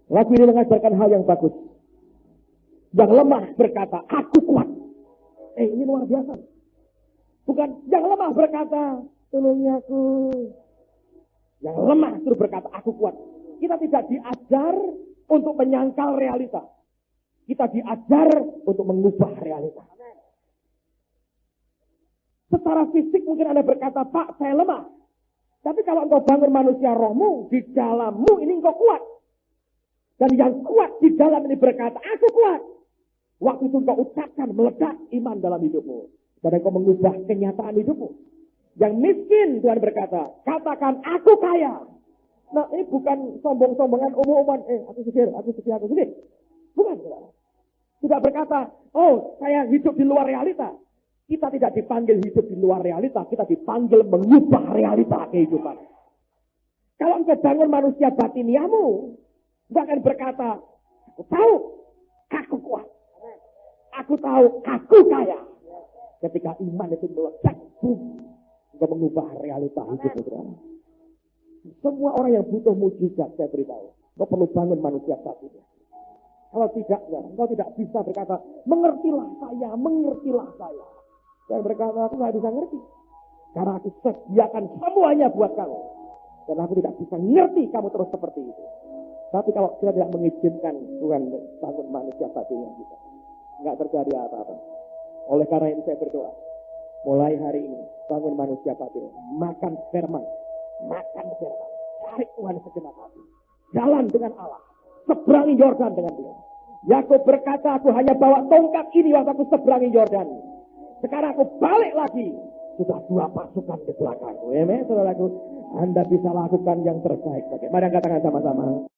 Lagu ini mengajarkan hal yang bagus. Yang lemah berkata, aku kuat. Ini luar biasa. Bukan yang lemah berkata, tolongnya aku. Yang lemah terus berkata, aku kuat. Kita tidak diajar untuk menyangkal realita. Kita diajar untuk mengubah realita. Secara fisik mungkin Anda berkata, Pak, saya lemah. Tapi kalau engkau bangun manusia rohmu, di dalammu ini engkau kuat. Dan yang kuat di dalam ini berkata, aku kuat. Waktu itu engkau ucapkan, meledak iman dalam hidupmu. Dan engkau mengubah kenyataan hidupmu. Yang miskin, Tuhan berkata, katakan, aku kaya. Nah, ini bukan sombong-sombongan umum-umuman. Aku sedih. Bukan. Tidak berkata, oh, saya hidup di luar realita. Kita tidak dipanggil hidup di luar realita. Kita dipanggil mengubah realita kehidupan. Kalau engkau bangun manusia batiniamu, engkau akan berkata, aku tahu, aku kuat. Aku tahu, aku kaya. Ketika iman itu meledak, engkau mengubah realita hidupmu. Semua orang yang butuh mujizat, saya beritahu, engkau perlu bangun manusia batinnya. Kalau tidak, ya, engkau tidak bisa berkata, mengertilah saya. Saya berkata, aku nggak bisa ngerti. Karena aku sediakan semuanya buat kamu. Dan aku tidak bisa ngerti kamu terus seperti itu. Tapi kalau kita tidak mengizinkan Tuhan bangun manusia batinnya kita, nggak terjadi apa-apa. Oleh karena itu saya berdoa, mulai hari ini bangun manusia batin, makan firman, cari Tuhan segenap hati, jalan dengan Allah, seberangi Yordan dengan Dia. Yakub berkata, aku hanya bawa tongkat ini waktu aku seberangi Yordan. Sekarang aku balik lagi, sudah 2 pasukan di belakangku. Amen, saudaraku. Anda bisa lakukan yang terbaik. Mari angkat tangan sama-sama.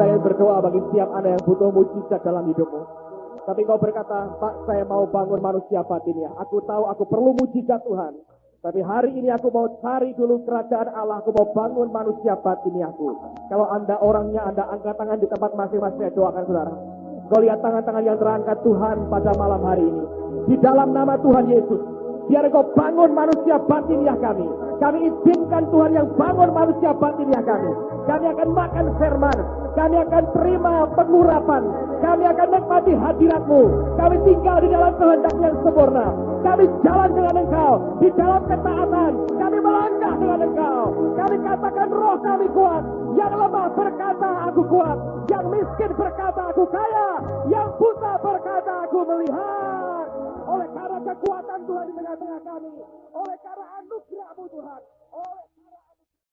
Saya berdoa bagi setiap Anda yang butuh mujizat dalam hidupmu. Tapi kau berkata, Pak, saya mau bangun manusia batinnya. Aku tahu aku perlu mujizat Tuhan. Tapi hari ini aku mau cari dulu kerajaan Allah. Aku mau bangun manusia batinnya aku. Kalau Anda orangnya, Anda angkat tangan di tempat masing-masing. Saya doakan saudara. Kau lihat tangan-tangan yang terangkat Tuhan pada malam hari ini. Di dalam nama Tuhan Yesus. Biar kau bangun manusia batinnya kami. Kami izinkan Tuhan yang bangun manusia batinnya kami. Kami akan makan firman. Kami akan terima pengurapan. Kami akan nikmati hadirat-Mu. Kami tinggal di dalam kehendak yang sempurna. Kami jalan dengan Engkau. Di dalam ketaatan. Kami melangkah dengan Engkau. Kami katakan roh kami kuat. Yang lemah berkata aku kuat. Yang miskin berkata aku kaya. Yang buta berkata aku melihat. Oleh karena kekuatan Tuhan di tengah-tengah kami. Oleh karena anugerah-Mu Tuhan. Oleh